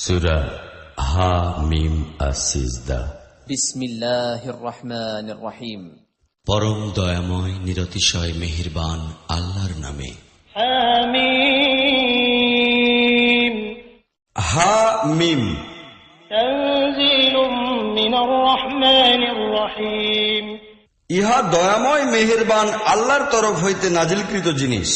সূরা হা মিম আস-সিজদা। বিসমিল্লাহির রহমানির রহিম। পরম দয়াময় নিরতিশয় মেহেরবান আল্লাহর নামে। হামিম। হা মিম। তানজিলুম মিনার রহমানির রহিম। ইহা দয়াময় মেহেরবান আল্লাহর তরফ হইতে নাজিলকৃত জিনিস।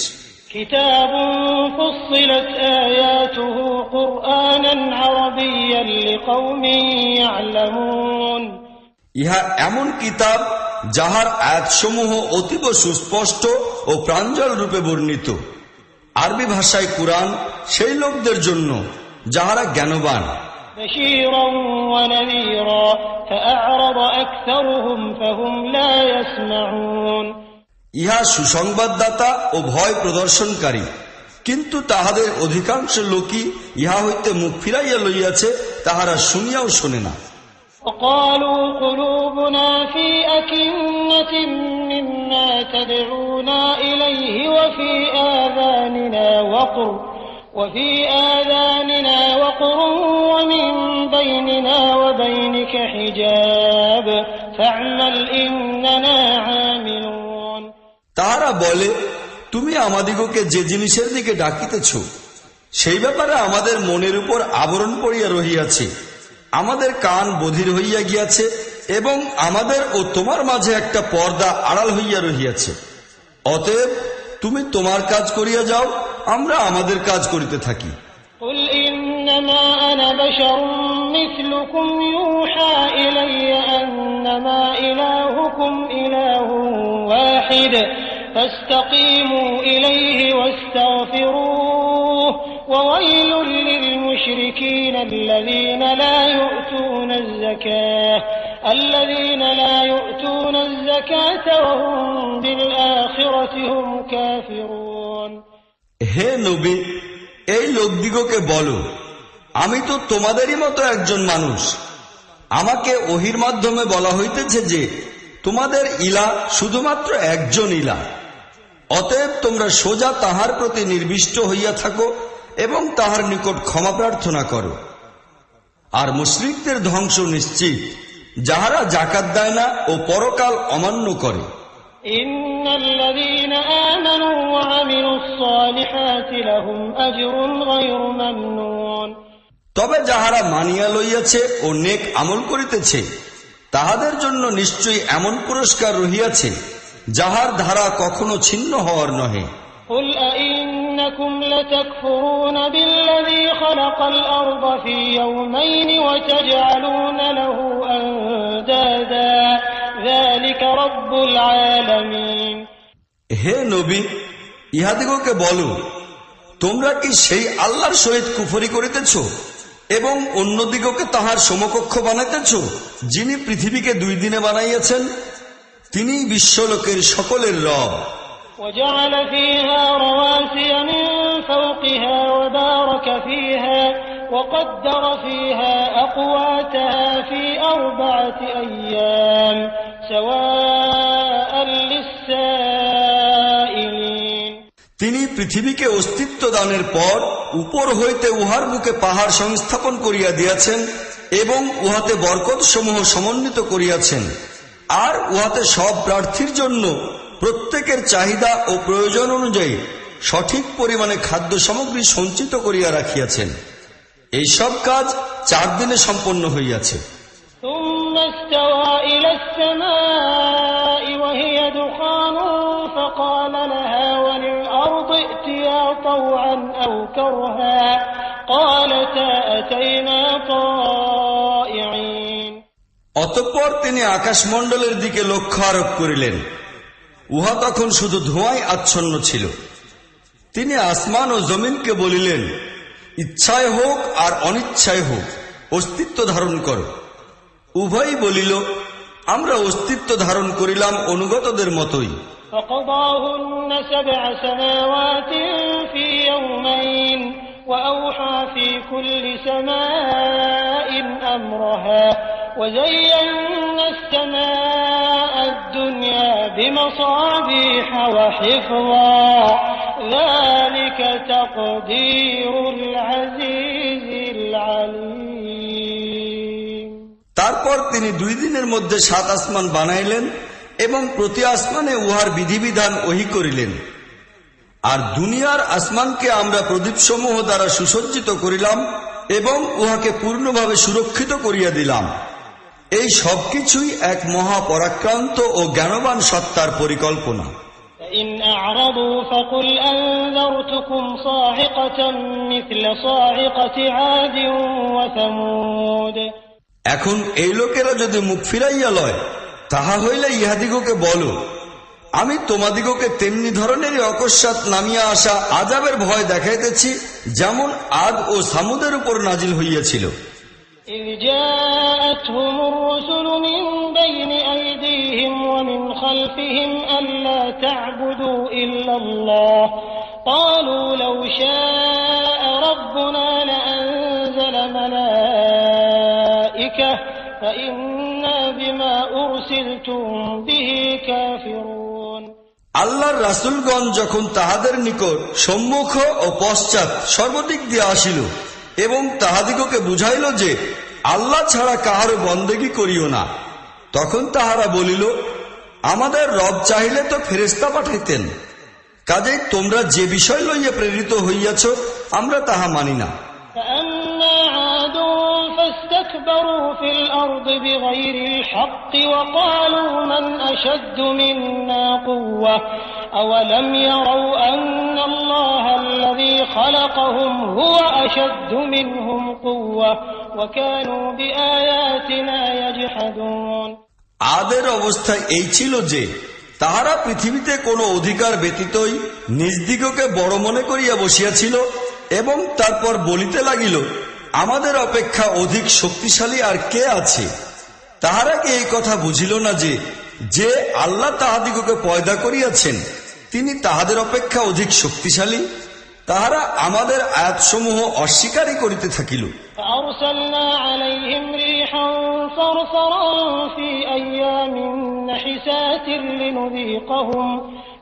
কিতাবুন ফুসসিলাত আয়াতুহু কুরআনান আরাবিয়্যান লিকাওমিন ইয়া'লামুন। ইহা এমন কিতাব যাহার আয়াতসমূহ অতীব সুস্পষ্ট ও প্রাঞ্জল রূপে বর্ণিত। আরবি ভাষায় কুরআন সেই লোকদের জন্য যাহারা জ্ঞানবান। বাশীরান ওয়া নাযীরা ফাআ'রাদা আকসারুহুম ফাহুম লা ইয়াসমাউন। ইহা সুসংবাদদাতা ও ভয় প্রদর্শনকারী, কিন্তু তাহাদের অধিকাংশ লোকই ইহা হইতে মুখ ফিরাইয়া লইয়াছে, তাহারা শুনিয়াও শোনে না। وقالوا قلوبنا في أكنة مما تدعونا إليه وفي آذاننا وقر ومن بيننا وبينك حجاب فاعمل إننا عاملون। তাহারা বলে, তুমি আমাদিগকে যে জিনিসের দিকে ডাকিতেছ সেই ব্যাপারে আমাদের মনের উপর আবরণ পড়িয়া রহিয়াছে, আমাদের কান বধির হইয়া গিয়াছে এবং আমাদের ও তোমার মাঝে একটা পর্দা আড়াল হইয়া রহিয়াছে। অতএব তুমি তোমার কাজ করিয়া যাও, আমরা আমাদের কাজ করিতে থাকি। قل إنما أنا بشر مثلكم يوحى إلي أنما إلهكم إله واحد فاستقيموا إليه واستغفروه وويل للمشركين الذين لا يؤتون الزكاة وهم بالآخرة هم كافرون। হে নবী, এই লোকদিগকে বলো, আমি তো তোমাদেরই মতো একজন মানুষ। আমাকে ওহির মাধ্যমে বলা হইতেছে যে তোমাদের ইলা শুধুমাত্র একজন ইলা। অতএব তোমরা সোজা তাহার প্রতি নির্বিষ্ট হইয়া থাকো এবং তাহার নিকট ক্ষমা প্রার্থনা করো। আর মুশরিকদের ধ্বংস নিশ্চিত, যাহারা যাকাত দেয় না ও পরকাল অমান্য করে। ইন্নাল্লাযীনা আমানু ওয়া আমিলুস সালিহাতি লাহুম আজরুন গায়রু মামনুন। তবে যাহারা মানিয়া লইয়াছে ও নেক আমল করিতেছে তাহাদের জন্য নিশ্চয়ই এমন পুরস্কার রহিয়াছে যাহার ধারা কখনো ছিন্ন হওয়ার নহে। قل أئنكم لتكفرون بالذي خلق الأرض في يومين وتجعلون له أندادا ذلك رب العالمين। হে নবী, ইহাদিগকে বলো, তোমরা কি সেই আল্লাহর সহিত কুফরি করিতেছ এবং অন্যদিগকে তাহার সমকক্ষ বানাইতেছ, যিনি পৃথিবীকে 2 দিনে বানাইয়াছেন? তিনি বিশ্বলোকের সকলের রব। وجعل فيها رواسي من فوقها وبارك فيها وقدر فيها أقواتها في 4 أيام سواء للسائلين। তিনি পৃথিবীকে অস্তিত্ব দানের পর উপর হইতে উহার বুকে পাহাড় সংস্থাপন করিয়া দিয়াছেন এবং উহাতে বরকত সমূহ সমন্বিত করিয়াছেন, আর উহাতে সব প্রার্থীর জন্য প্রত্যেকের চাহিদা ও প্রয়োজন অনুযায়ী সঠিক পরিমাণে খাদ্য সামগ্রী সঞ্চিত করিয়া রাখিয়াছেন। এই সব কাজ 4 দিনে সম্পন্ন হইয়াছে। ثم استوى إلى السماء وهي دخان فقال لها وللأرض ائتيا طوعا أو كرها قالتا أتينا طائعين। অতঃপর তিনি আকাশমণ্ডলের দিকে লক্ষ্য আরোপ করিলেন, উহা তখন শুধু ধোঁয়ায় আচ্ছন্ন ছিল। তিনি আসমান ও জমিনকে বলিলেন, ইচ্ছায় হোক আর অনিচ্ছায় হোক অস্তিত্ব ধারণ করো। উভয়ই বলিল, আমরা অস্তিত্ব ধারণ করিলাম অনুগতদের মতোই। فقضاهن 7 سماوات في يومين وأوحى في كل سماء أمرها وزينا السماء الدنيا بمصابيح وحفظا ذلك تقدير العزيز العليم। তারপর তিনি 2 দিনের মধ্যে 7 আসমান বানাইলেন এবং প্রতি আসমানে উহার বিধিবিধান ওহী করিলেন। আর দুনিয়ার আসমানকে আমরা প্রদীপসমূহ দ্বারা সুসজ্জিত করিলাম এবং উহাকে পূর্ণভাবে সুরক্ষিত করিয়া দিলাম। এই সবকিছুই এক মহাপরাক্রান্ত ও জ্ঞানবান সত্তার পরিকল্পনা। فإن أعرضوا فقل أنذرتكم صاعقة مثل صاعقة عاد وثمود। এখন এই লোকেরা যদি মুখ ফিরাইয়া লয়, তাহা হইলে ইহাদিগকে বলো, আমি তোমাদিগকে তেমনি ধরনেরই অকস্মাৎ নামিয়া আসা আযাবের ভয় দেখাইতেছি, যেমন আদ ও সামুদের উপর নাজিল হইয়াছিল। إذ جاءتهم الرسل من بين أيديهم ومن خلفهم ألا تعبدوا إلا الله قالوا لو شاء ربنا لأنزل ملائكة فإنا بما أرسلتم به كافرون। আল্লাহর রাসূলগণ যখন তাহাদের নিকট সম্মুখ ও পশ্চাৎ সর্বদিক দিয়ে আসিল এবং তাহাদিগকে বুঝাইল যে আল্লাহ ছাড়া কাহারও বন্দেগী করিও না, তখন তাহারা বলিল, আমাদের রব চাহিলে তো ফেরেশতা পাঠাইতেন, কাজেই তোমরা যে বিষয় লইয়া প্রেরিত হইয়াছ আমরা তাহা মানি না। فأما عاد فاستكبروا في الأرض بغير الحق وقالوا من أشد منا قوة أولم يروا أن الله الذي خلقهم هو أشد منهم قوة وكانوا بآياتنا يجحدون। আদের অবস্থা এই ছিল যে তাহারা পৃথিবীতে কোনো অধিকার ব্যতীতই নিজদিগকে বড় মনে করিয়া বসিয়াছিল এবং তারপর বলিতে লাগিল, আমাদের অপেক্ষা অধিক শক্তিশালী আর কে আছে। তাহারা কি এই কথা বুঝিল না যে যে আল্লাহ তাহাদিগকে পয়দা করিয়াছেন তিনি তাহাদের অপেক্ষা অধিক শক্তিশালী? তাহারা আমাদের আয়াতসমূহ অস্বীকারই করিতে থাকিল। فأرسلنا عليهم ريحا صرصرا في أيام نحسات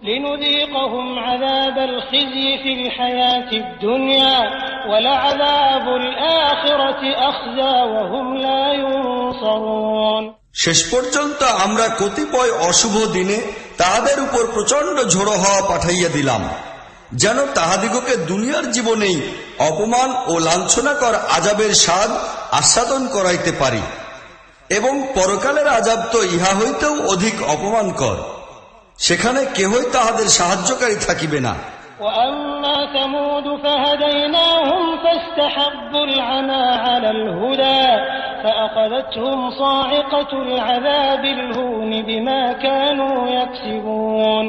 لنذيقهم عذاب الخزي في الحياة الدنيا ولعذاب الآخرة أخزى وهم لا ينصرون। শেষ পর্যন্ত আমরা কতিপয় অশুভ দিনে তাহাদের উপর প্রচন্ড ঝোড়ো হাওয়া পাঠাইয়া দিলাম, যেন তাহাদিগকে দুনিয়ার জীবনেই অপমান ও লাঞ্ছনাকর আযাবের স্বাদ আস্বাদন করাইতে পারি, এবং পরকালের আযাব তো ইহা হইতেও অধিক অপমানকর। সেখানে কেহই তাহাদের সাহায্যকারী থাকিবে না। وأما ثمود فهديناهم فاستحبوا العمى على الهدى فأخذتهم صاعقة العذاب الهون بما كانوا يكسبون।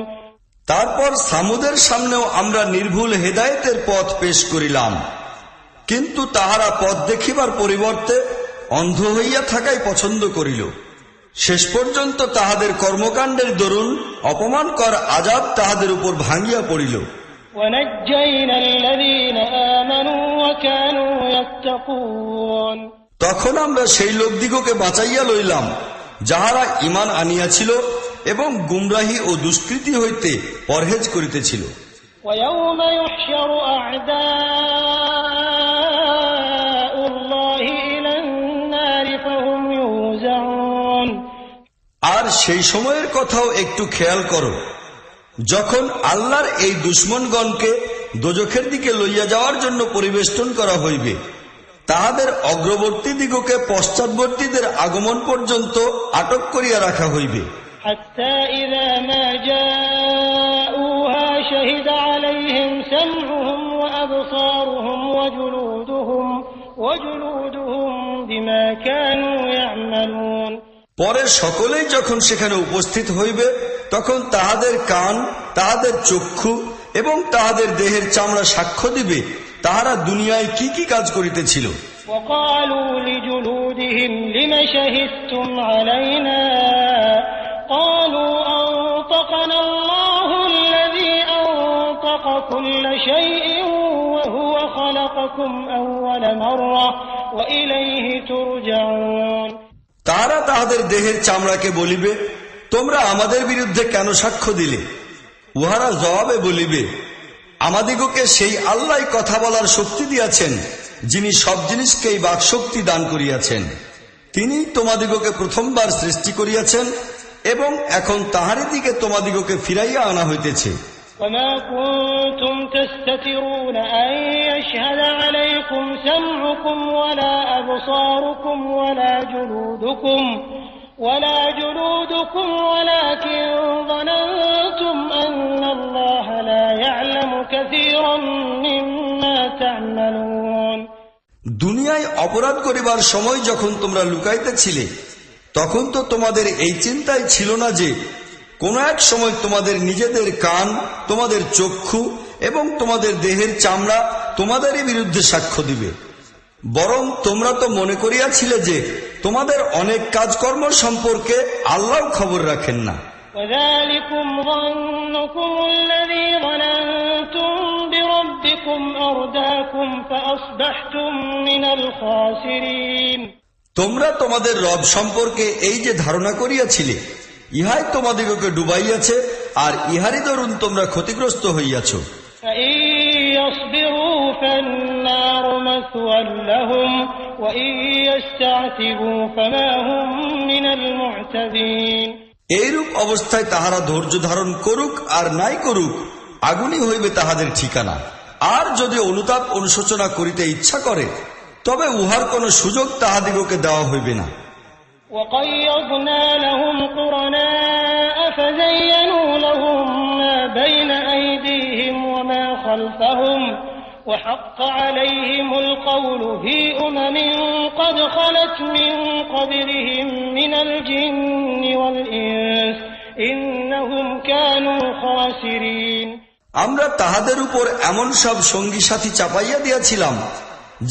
তারপর সামুদের সামনেও আমরা নির্ভুল হেদায়েতের পথ পেশ করিলাম, কিন্তু তাহারা পথ দেখিবার পরিবর্তে অন্ধ হইয়া থাকাই পছন্দ করিল। শেষ পর্যন্ত তাহাদের কর্মকাণ্ডের দরুন অপমানকর আযাব তাহাদের উপর ভাঙিয়া পড়িল। ونجينا الذين آمنوا وكانوا يتقون। তখন আমরা সেই লোকদিগকে বাঁচাইয়া লইলাম যাহারা ঈমান আনিয়াছিল এবং গুমরাহি ও দুষ্কৃতি হইতে পরহেজ করিতেছিল। ويوم يحشر أعداء الله إلى النار فهم يوزعون। আর সেই সময়ের কথাও একটু খেয়াল করো, যখন আল্লাহর এই দুশমনগণকে দোজখের দিকে লইয়া যাওয়ার জন্য পরিবেষ্টন করা হইবে, তাহাদের অগ্রবর্তী দিগকে পশ্চাৎবর্তীদের আগমন পর্যন্ত আটক করিয়া রাখা হইবে। حتى إذا ما جاءوها شهد عليهم سمعهم وأبصارهم وجلودهم بما كانوا يعملون। পরে সকলেই যখন সেখানে উপস্থিত হইবে, তখন তাহাদের কান, তাহাদের চক্ষু এবং তাহাদের দেহের চামড়া সাক্ষ্য দিবে তাহারা দুনিয়ায় কি কি কাজ করিতেছিল। وقالوا لجلودهم لم شهدتم علينا قالوا أنطقنا الله الذي أنطق كل شيء وهو خلقكم أول مرة وإليه ترجعون। তাহারা তাহাদের দেহের চামড়াকে বলিবে, তোমরা আমাদের বিরুদ্ধে কেন সাক্ষ্য দিলে? উহারা জবাবে বলিবে, আমাদিগকে সেই আল্লাহ কথা বলার শক্তি দিয়াছেন, যিনি সব জিনিসকেই বাকশক্তি দান করিয়াছেন। তিনি তোমাদিগকে প্রথমবার সৃষ্টি করিয়াছেন এবং এখন তাহারই দিকে তোমাদিগকে ফিরাইয়া আনা হইতেছে। وما كنتم تستترون أن يشهد عليكم سمعكم ولا أبصاركم ولا جلودكم ولكن ظننتم أن الله لا يعلم كثيرا مما تعملون। দুনিয়ায় অপরাধ করিবার সময় যখন তোমরা লুকাইতেছিলে তখন তো তোমাদের এই চিন্তাই ছিল না যে কোন এক সময় তোমাদের নিজেদের কান, তোমাদের চক্ষু এবং তোমাদের দেহের চামড়া তোমাদেরই বিরুদ্ধে সাক্ষ্য দিবে। বরং তোমরা তো মনে করিয়াছিলে যে তোমাদের অনেক কাজকর্ম সম্পর্কে আল্লাহ খবর রাখেন না। وذلكم ظنكم الذي ظننتم بربكم أرداكم فأصبحتم من الخاسرين। তোমরা তোমাদের রব সম্পর্কে এই যে ধারণা করিয়াছিলে ইহাই তোমাদিগকে ডুবাইয়াছে আর ইহারই দরুন তোমরা ক্ষতিগ্রস্ত হইয়াছ। فإن يصبروا فالنار مثوى لهم وإن يستعتبوا فما هم من المعتبين। এইরূপ অবস্থায় তাহারা ধৈর্য ধারণ করুক আর নাই করুক আগুনই হইবে তাহাদের ঠিকানা। আর যদি অনুতাপ অনুশোচনা করিতে ইচ্ছা করে তবে উহার কোন সুযোগ তাহাদিগকে দেওয়া হইবে না। وقيضنا لهم قرناء فزينوا لهم ما بين أيديهم وما خلفهم وحق عليهم القول في أمم قد خلت من قبلهم من الجن والإنس إنهم كانوا خاسرين। আমরা তাহাদের উপর এমন সব সঙ্গী সাথী চাপাইয়া দিয়াছিলাম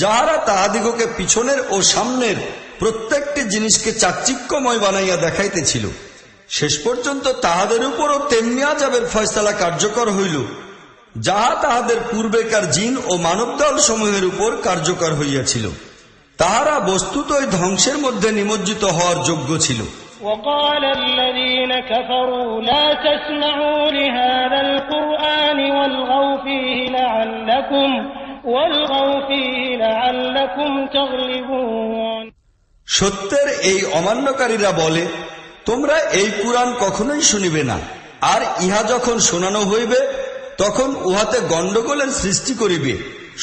যাহারা তাহাদিগকে পিছনের ও সামনের প্রত্যেকটি জিনিসকে চাকচিক্যময় বানাইয়া দেখাইতেছিল। শেষ পর্যন্ত তাহাদের উপরও তেমনি আযাবের ফয়সালা কার্যকর হইল যাহা তাহাদের পূর্বেকার জিন ও মানবদল সমূহের উপর কার্যকর হইয়াছিল। তাহারা বস্তুতই ধ্বংসের মধ্যে নিমজ্জিত হওয়ার যোগ্য ছিল। وقال الذين كفروا لا تسمعوا لهذا القرآن والغوا فيه لعلكم تغلبون। সত্যের এই অমান্যকারীরা বলে তোমরা এই কুরআন কখনোই শুনিবে না, আর ইহা যখন শোনানো হইবে তখন উহাতে গণ্ডগোলের সৃষ্টি করিবে,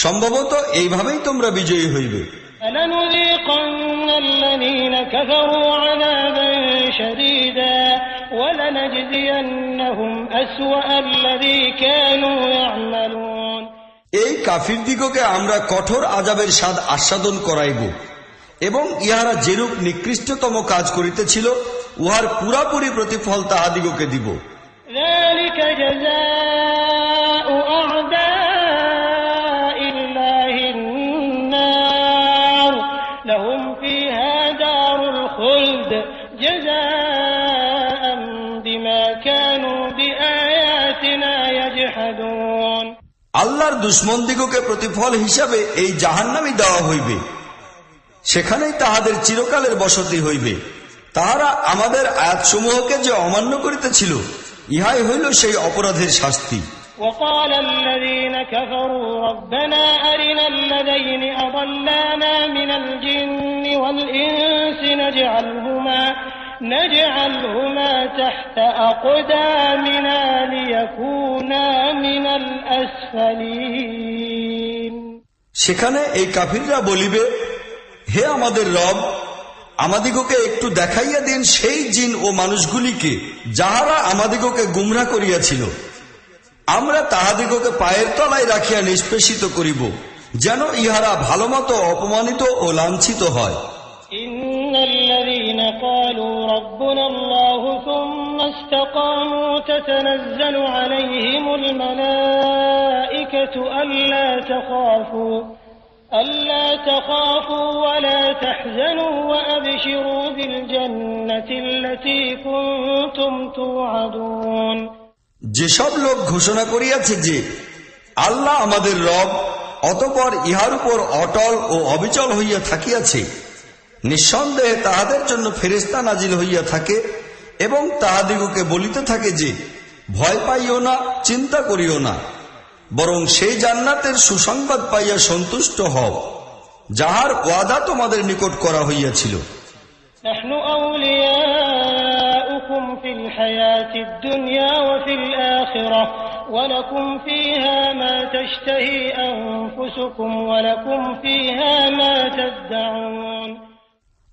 সম্ভবত এইভাবেই তোমরা বিজয়ী হইবে। فلنذيقن الذين كفروا عذابا شديدا ولنجزينهم أسوأ الذي كانوا يعملون। এই কাফিরদিগকে আমরা কঠোর আযাবের স্বাদ আস্বাদন করাইব এবং ইহারা যেরূপ নিকৃষ্টতম কাজ করিতেছিল উহার পুরাপুরি প্রতিফল তাহাদিগকে দিব। ذلك جزاء أعداء الله النار لهم فيها دار الخلد جزاء بما كانوا بآياتنا يجحدون। আল্লাহর দুশমনদিগকে প্রতিফল হিসাবে এই জাহান্নামই দেওয়া হইবে, সেখানেই তাহাদের চিরকালের বসতি হইবে। তাহারা আমাদের আয়াতসমূহকে যে অমান্য করিতেছিল ইহাই হইল সেই অপরাধের শাস্তি। وقال الذين كفروا ربنا أرنا الذين أضلانا من الجن والإنس نجعلهما تحت أقدامنا ليكونا من الأسفلين। সেখানে এই কাফিররা বলিবে, হে আমাদের রব, আমাদিগকে একটু দেখাইয়া দিন সেই জিন ও মানুষগুলিকে যাহারা আমাদিগকে গুমরা করিয়াছিল, আমরা তাহাদিগকে পায়ের তলায় রাখিয়া নিষ্পেষিত করিব, যেন ইহারা ভালোমতো অপমানিত ও লাঞ্ছিত হয়। ইন্নাল্লাযীনা ক্বালু রাব্বুনা আল্লাহু সুম্মা ইসতাকামু তাতানাজ্জালু আলাইহিমুল মালাঈকাতু ألا تخافوا ولا تحزنوا وأبشروا بالجنة التي كنتم توعدون। যেসব লোক ঘোষণা করিয়াছে যে আল্লাহ আমাদের রব, অতঃপর ইহার উপর অটল ও অবিচল হইয়া থাকিয়াছে, নিঃসন্দেহে তাহাদের জন্য ফেরেশতা নাজিল হইয়া থাকে এবং তাহাদিগকে বলিতে থাকে যে ভয় পাইও না, চিন্তা করিও না, বরং সেই জান্নাতের সুসংবাদ পাইয়া সন্তুষ্ট হও যাহার ওয়াদা তোমাদের নিকট করা হইয়াছিল। نحن أولياؤكم في الحياة الدنيا وفي الآخرة ولكم فيها ما تشتهي أنفسكم ولكم فيها ما تدعون।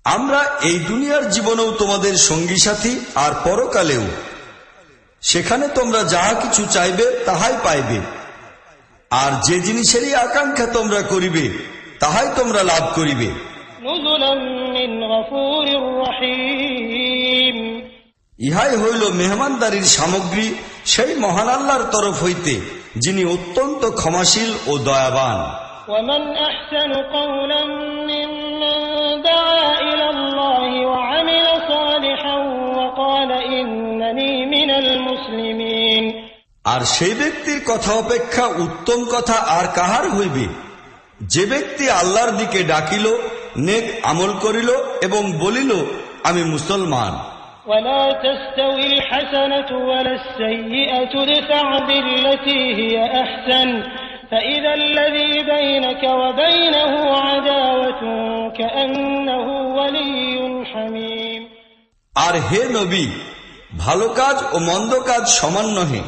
আমরা এই দুনিয়ার জীবনেও তোমাদের সঙ্গী সাথী আর পরকালেও, সেখানে তোমরা যাহা কিছু চাইবে তাহাই পাইবে, আর যে জিনিসেরই আকাঙ্ক্ষা তোমরা করিবে তাহাই তোমরা লাভ করিবে। نزلا من غفور رحيم। ইহাই হইল মেহমানদারির সামগ্রী সেই মহান আল্লাহর তরফ হইতে, যিনি অত্যন্ত ক্ষমাশীল ও দয়াবান। ومن أحسن قولا ممن دعا إلى الله وعمل صالحا وقال إنني من المسلمين। আর সেই ব্যক্তির কথা অপেক্ষা উত্তম কথা আর কাহার হইবে, যে ব্যক্তি আল্লাহর দিকে ডাকিল, নেক আমল করিল এবং বলিল আমি মুসলমান। ولا تستوي الحسنة ولا السيئة ادفع بالتي هي أحسن فإذا الذي بينك وبينه عداوة كأنه ولي حميم। আর হে নবী, ভালো কাজ ও মন্দ কাজ সমান নহে,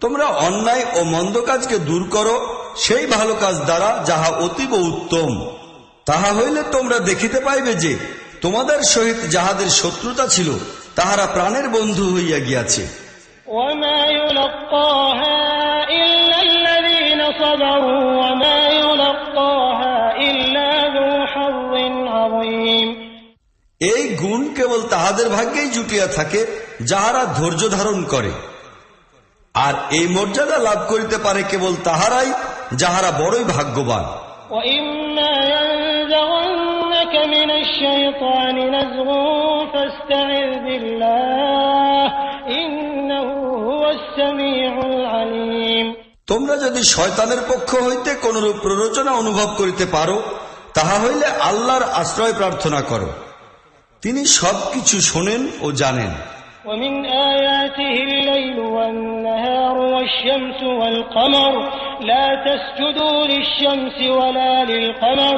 তোমরা অন্যায় ও মন্দ কাজকে দূর করো সেই ভালো কাজ দ্বারা যাহা অতীব উত্তম। তাহা হইলে তোমরা দেখিতে পাইবে যে তোমাদের সহিত যাহাদের শত্রুতা ছিল তাহারা প্রাণের বন্ধু হইয়া গিয়াছে। وما يلقاها إلا الذين صبروا وما يلقاها إلا ذو حظ عظيم। এই গুণ কেবল তাহাদের ভাগ্যেই জুটিয়া থাকে যাহারা ধৈর্য ধারণ করে, আর এই মর্যাদা লাভ করিতে পারে কেবল তাহারাই যাহারা বড়ই ভাগ্যবান। وإما ينزغنك من الشيطان نزغ فاستعذ بالله إنه هو السميع العليم। তোমরা যদি শয়তানের পক্ষ হইতে কোনরূপ প্ররোচনা অনুভব করিতে পারো, তাহা হইলে আল্লাহর আশ্রয় প্রার্থনা করো, তিনি সবকিছু শোনেন ও জানেন। ومن آياته الليل والنهار والشمس والقمر لا تسجدوا للشمس ولا للقمر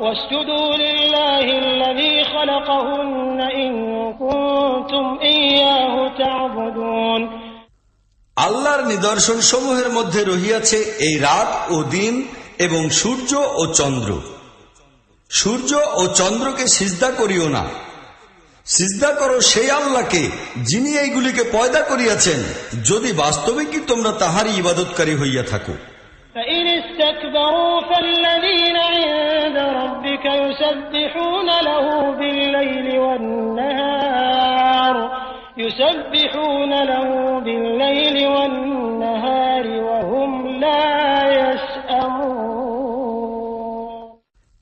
واسجدوا لله الذي خلقهن إن كنتم إياه تعبدون। আল্লাহর নিদর্শন সমূহের মধ্যে রহিয়াছে এই রাত ও দিন এবং সূর্য ও চন্দ্র। সূর্য ও চন্দ্রকে সিজদা করিও না, সিজদা করো সেই আল্লাহকে যিনি এইগুলিকে পয়দা করিয়াছেন, যদি বাস্তবিকই তোমরা তাহারই ইবাদতকারী হইয়া থাকো। فإن استكبروا فالذين عند ربك يسبحون له بالليل والنهار وهم لا يسأمون।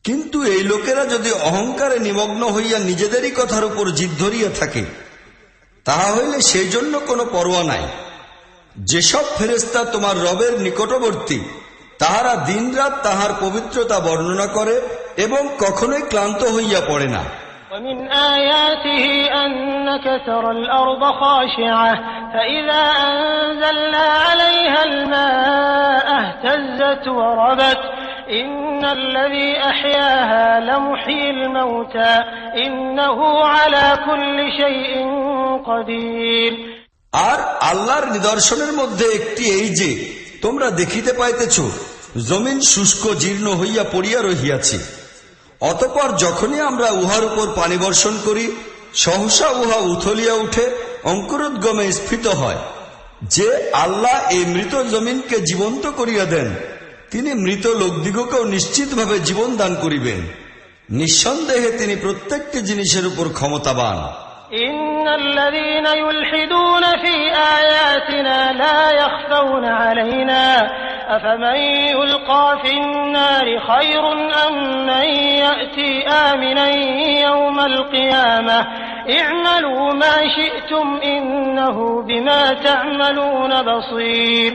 কিন্তু এই লোকেরা যদি অহংকারে নিমগ্ন হইয়া নিজেদেরই কথার উপর জিদ ধরিয়া থাকে, তাহা হইলে সেই জন্য কোনো পরোয়া নাই। যেসব ফেরেশতা তোমার রবের নিকটবর্তী, তাহারা দিনরাত তাহার পবিত্রতা বর্ণনা করে এবং কখনোই ক্লান্ত হইয়া পড়ে না। ومن آياته أنك ترى الأرض خاشعة فإذا أنزلنا عليها الماء اهتزت وربت إن الذي أحياها لمحيي الموتى إنه على كل شيء قدير। আর আল্লাহর নিদর্শনের মধ্যে একটি এই যে তোমরা দেখিতে পাইতেছ জমিন শুষ্ক জীর্ণ হইয়া পড়িয়া রহিয়াছে, অতঃপর যখনই আমরা উহার উপর পানি বর্ষণ করি সহসা উহা উথলিয়া উঠে অঙ্কুরোদ্গমে স্ফীত হয়। যে আল্লাহ এই মৃত জমিনকে জীবন্ত করিয়া দেন, তিনি মৃত লোকদিগকেও নিশ্চিতভাবে জীবন দান করিবেন। নিঃসন্দেহে তিনি প্রত্যেকটি জিনিসের উপর ক্ষমতাবান। إن الذين يلحدون في آياتنا لا يخفون علينا أفمن يلقى في النار خير أم من يأتي آمنا يوم القيامة اعملوا ما شئتم إنه بما تعملون بصير।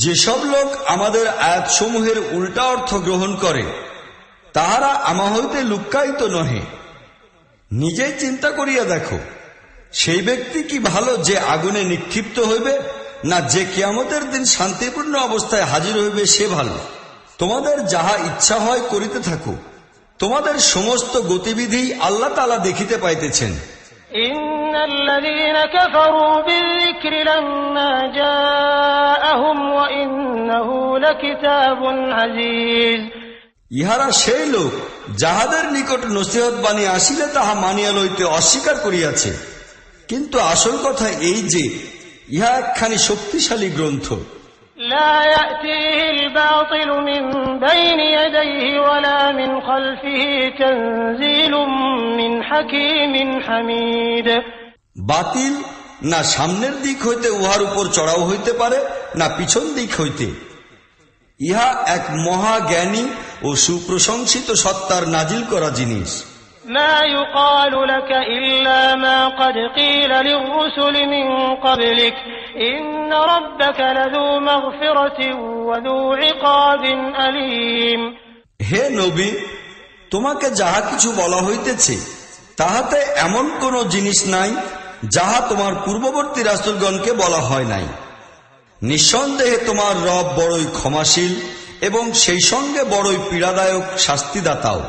যেসব লোক আমাদের আয়াতসমূহের উল্টা অর্থ গ্রহণ করে তাহারা আমা হইতে লুক্কায়িত নহে। নিজেই চিন্তা করিয়া দেখো, সেই ব্যক্তি কি ভালো যে আগুনে নিক্ষিপ্ত হইবে, না যে কিয়ামতের দিন শান্তিপূর্ণ অবস্থায় হাজির হইবে সে ভালো। তোমাদের যাহা ইচ্ছা হয় করিতে থাকো, তোমাদের সমস্ত গতিবিধি আল্লাহ তাআলা দেখিতে পাইতেছেন। إن الذين كفروا بالذكر لما جاءهم وإنه لكتاب عزيز। ইহারা সেই লোক যাহাদের নিকট নসিহত বাণী আসিলে তাহা মানিয়া লইতে অস্বীকার করিয়াছে, কিন্তু আসল কথা এই যে ইহা একখানি শক্তিশালী গ্রন্থ। لا يأتيه الباطل من بين يديه ولا من خلفه تنزيل من حكيم حميد। বাতিল না সামনের দিক হইতে উহার উপর চড়াও হইতে পারে, না পিছন দিক হইতে। ইহা এক মহাজ্ঞানী ও সুপ্রশংসিত সত্তার নাজিল করা জিনিস। ما يقال لك إلا ما قد قيل للرسل من قبلك إن ربك لذو مغفرة وذو عقاب أليم। হে নবী, তোমাকে যাহা কিছু বলা হইতেছে তাহাতে এমন কোন জিনিস নাই যাহা তোমার পূর্ববর্তী রাসূলগণকে বলা হয় নাই। নিঃসন্দেহে তোমার রব বড়ই ক্ষমাশীল এবং সেই সঙ্গে বড়ই পীড়াদায়ক শাস্তিদাতাও।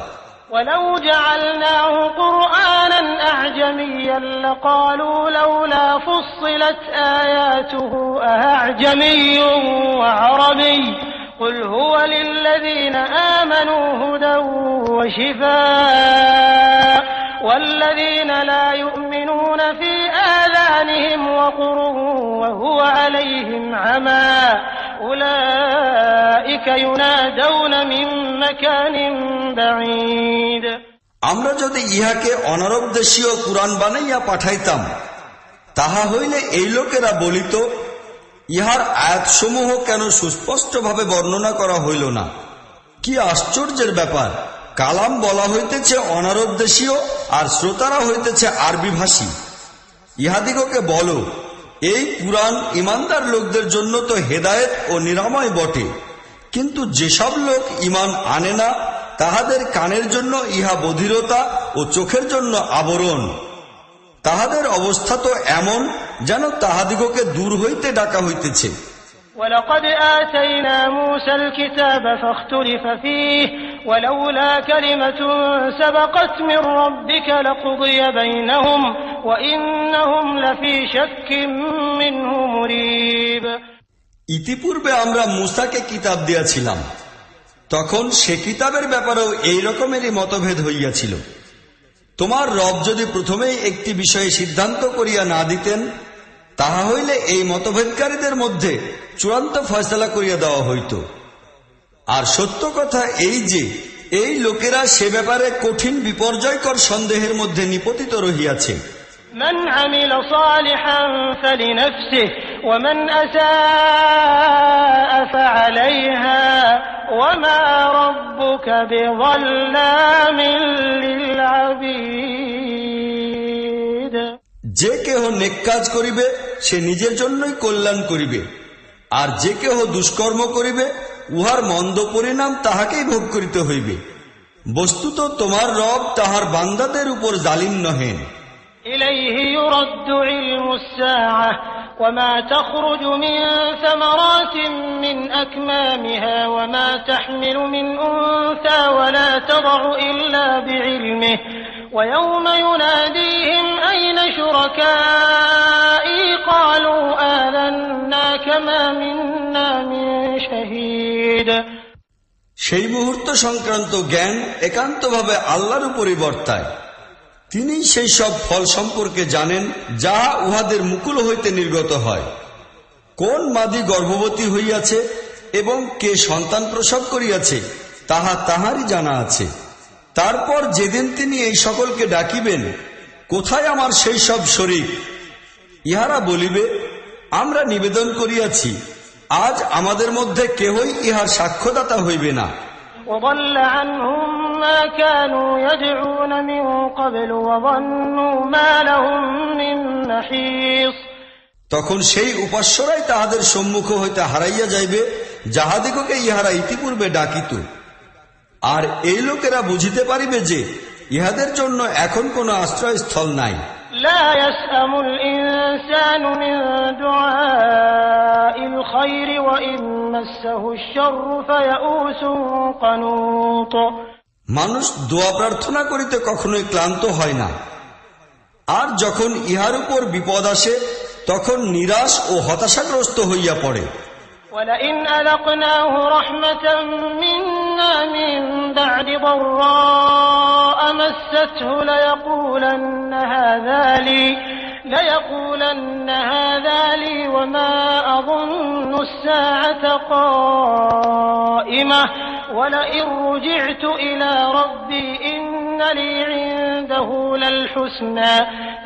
ولو جعلناه قرآنا أعجميا لقالوا لولا فصلت آياته أأعجمي وعربي قل هو للذين آمنوا هدى وشفاء والذين لا يؤمنون في آذانهم وقر وهو عليهم عمى أولئك ينادون من مكان بعيد। আমরা যদি ইহাকে অনারব দেশীয় কুরআন বানাইয়া পাঠাইতাম, তাহা হইলে এই লোকেরা বলিত, ইহার আয়াতসমূহ কেন সুস্পষ্টভাবে বর্ণনা করা হইল না। কি আশ্চর্যের ব্যাপার! কালাম বলা হইতেছে অনারব দেশীয়, আর শ্রোতারা হইতেছে আরবি ভাষী। ইহাদিগকে বলো, এই কুরআন ঈমানদার লোকদের জন্য তো হেদায়েত ও নিরাময় বটে, কিন্তু যেসব লোক ঈমান আনে না তাহাদের কানের জন্য ইহা বধিরতা ও চোখের জন্য আবরণ। তাহাদের অবস্থা তো এমন যেন তাহাদিগকে দূর হইতে ডাকা হইতেছে। ولقد آتينا موسى الكتاب فاختلف فيه ولولا كلمة سبقت من ربك لقضي بينهم وإنهم لفي شك منه مريب। ইতিপূর্বে আমরা মূসাকে কিতাব দিয়াছিলাম, তখন সে কিতাবের ব্যাপারেও এই রকমেরই মতভেদ হইয়াছিল। তোমার রব যদি প্রথমেই একটি বিষয়ে সিদ্ধান্ত করিয়া না দিতেন, তাহা হইলে এই মতভেদকারীদের মধ্যে চূড়ান্ত ফয়সালা করিয়া দেওয়া হইত। আর সত্য কথা এই যে এই লোকেরা সে ব্যাপারে কঠিন বিপর্যয়কর সন্দেহের মধ্যে নিপতিত রহিয়াছে। من عمل صالحا فلنفسه ومن أساء فعليها وما ربك بظلام للعبيد। যে কেহ নেক কাজ করিবে সে নিজের জন্যই কল্যাণ করিবে, আর যে কেহ দুষ্কর্ম করিবে উহার মন্দ পরিণাম তাহাকেই ভোগ করিতে হইবে। বস্তুত তোমার রব তাহার বান্দাদের উপর জালিম নহেন। إليه يرد علم الساعة وما تخرج من ثمرات من أكمامها وما تحمل من أنثى ولا تضع إلا بعلمه ويوم يناديهم أين شركائي قالوا آذناك ما منا من شهيد। সেই মুহূর্ত সংক্রান্ত জ্ঞান একান্তভাবে আল্লাহর উপরই বর্তায়। তিনি সেই সব ফল সম্পর্কে জানেন যাহা উহাদের মুকুল হইতে নির্গত হয়। কোন মাদি গর্ভবতী হইয়াছে এবং কে সন্তান প্রসব করিয়াছে তাহা তাহারই জানা আছে। তারপর যেদিন তিনি এই সকলকে ডাকিবেন, কোথায় আমার সেই সব শরীক? ইহারা বলিবে, আমরা নিবেদন করিয়াছি, আজ আমাদের মধ্যে কেহই ইহার সাক্ষ্যদাতা হইবে না। وضل عنهم ما كانوا يدعون من قبل وظنوا ما لهم من محيص। তখন সেই উপাস্যরাই তাহাদের সম্মুখ হইতে হারাইয়া যাইবে যাহাদিগকে ইহারা ইতিপূর্বে ডাকিত। আর এই লোকেরা বুঝিতে পারিবে যে ইহাদের জন্য এখন কোন আশ্রয়স্থল নাই। لا يسأم الإنسان من دعاء الخير وإن مسه الشر فيئوس قنوط। মানুষ দোয়া প্রার্থনা করিতে কখনোই ক্লান্ত হয় না, আর যখন ইহার উপর বিপদ আসে তখন নিরাশ ও হতাশাগ্রস্ত হইয়া পড়ে। ولئن أذقناه رحمة منا من بعد ضراء مسته ليقولن هذا لي وما أظن الساعة قائمة ولئن رجعت إلى ربي إن لي عنده للحسنى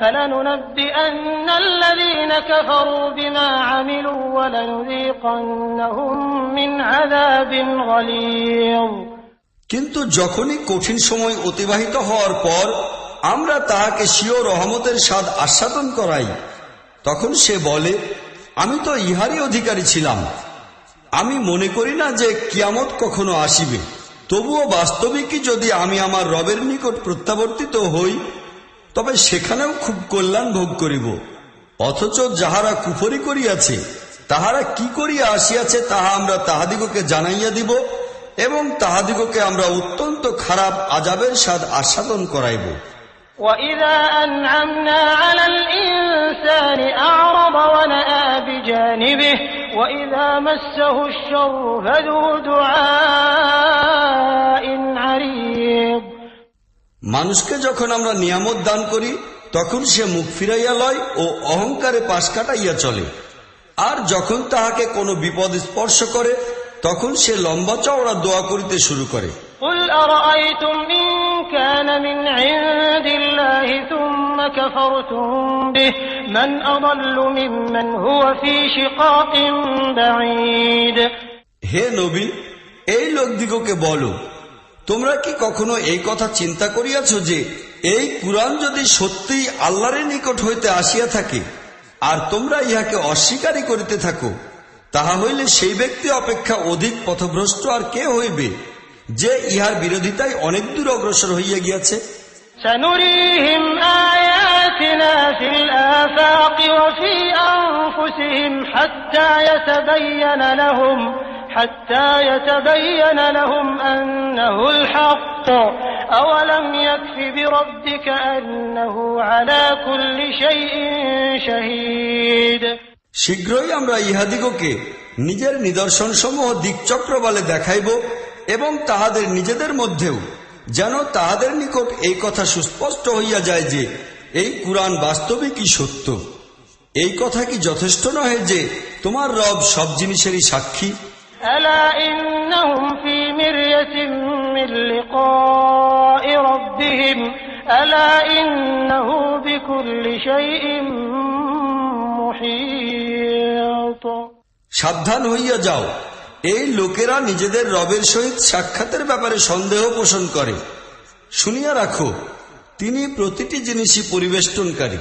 فلننبئن الذين كفروا بما عملوا ولنذيقنهم من عذاب غليظ। কিন্তু যখনই কঠিন সময় অতিবাহিত হওয়ার পর আমরা তাহাকে স্বীয় রহমতের স্বাদ আস্বাদন করাই, তখন সে বলে, আমি তো ইহারই অধিকারী ছিলাম। আমি মনে করি না যে কিয়ামত কখনো আসিবে। তবুও বাস্তবিকই যদি আমি আমার রবের নিকট প্রত্যাবর্তিত হই, তবে সেখানেও খুব কল্যাণ ভোগ করিব। অথচ যাহারা কুফরি করিয়াছে, তাহারা কি করিয়া আসিয়াছে তাহা আমরা তাহাদিগকে জানাইয়া দিব, এবং তাহাদিগকে আমরা অত্যন্ত খারাপ আযাবের স্বাদ আস্বাদন করাইব। وَإِذَا أَنْعَمْنَا عَلَى الْإِنسَانِ أَعْرَضَ وَنَأَىٰ بِجَانِبِهِ وَإِذَا مَسَّهُ الشَّرُّ فَذُو دُعَاءٍ عَرِيضٍ। মানুষকে যখন আমরা নিয়ামত দান করি তখন সে মুখ ফিরাইয়া লয় ও অহংকারে পাশ কাটাইয়া চলে, আর যখন তাহাকে কোনো বিপদ স্পর্শ করে তখন সে লম্বা চওড়া দোয়া করিতে শুরু করে। قُلْ أَرَأَيْتُمْ إِنْ كَانَ مِنْ عِنْدِ اللَّهِ ثُمَّ كَفَرْتُمْ بِهِ مَنْ أَضَلُّ مِمَّنْ هُوَ فِي شِقَاقٍ بَعِيدٍ। হে নবী, এই লোকদিগকে বলো, তোমরা কি কখনো এই কথা চিন্তা করিয়াছ যে এই কুরআন যদি সত্যিই আল্লাহর নিকট হইতে আসিয়া থাকে আর তোমরা ইহাকে অস্বীকারই করিতে থাকো, তাহা হইলে সেই ব্যক্তি অপেক্ষা অধিক পথভ্রষ্ট আর কে হইবে যে ইহার বিরোধিতায় অনেক দূর অগ্রসর হইয়া গিয়াছে। سنريهم آياتنا في الآفاق وفي أنفسهم حتى يتبين لهم أنه الحق أولم يكف بربك أنه على كل شيء شهيد। শীঘ্রই আমরা ইহাদিগকে নিজের নিদর্শন সমূহ দিকচক্র বলে দেখাইব, এবং তাহাদের নিজেদের মধ্যেও যেন তাহাদের নিকট এই কথা সুস্পষ্ট হইয়া যায় যে এই কুরআন বাস্তবিকই সত্য। এই কথা কি যথেষ্ট নহে যে তোমার রব সব জিনিসেরই সাক্ষী? ألا إنهم في مرية من لقاء ربهم ألا إنه بكل شيء محيط। সাবধান হইয়া যাও, এই লোকেরা নিজেদের রবের সহিত সাক্ষাতের ব্যাপারে সন্দেহ পোষণ করে। শুনিয়া রাখো, তিনি প্রতিটি জিনিসই পরিবেষ্টনকারী।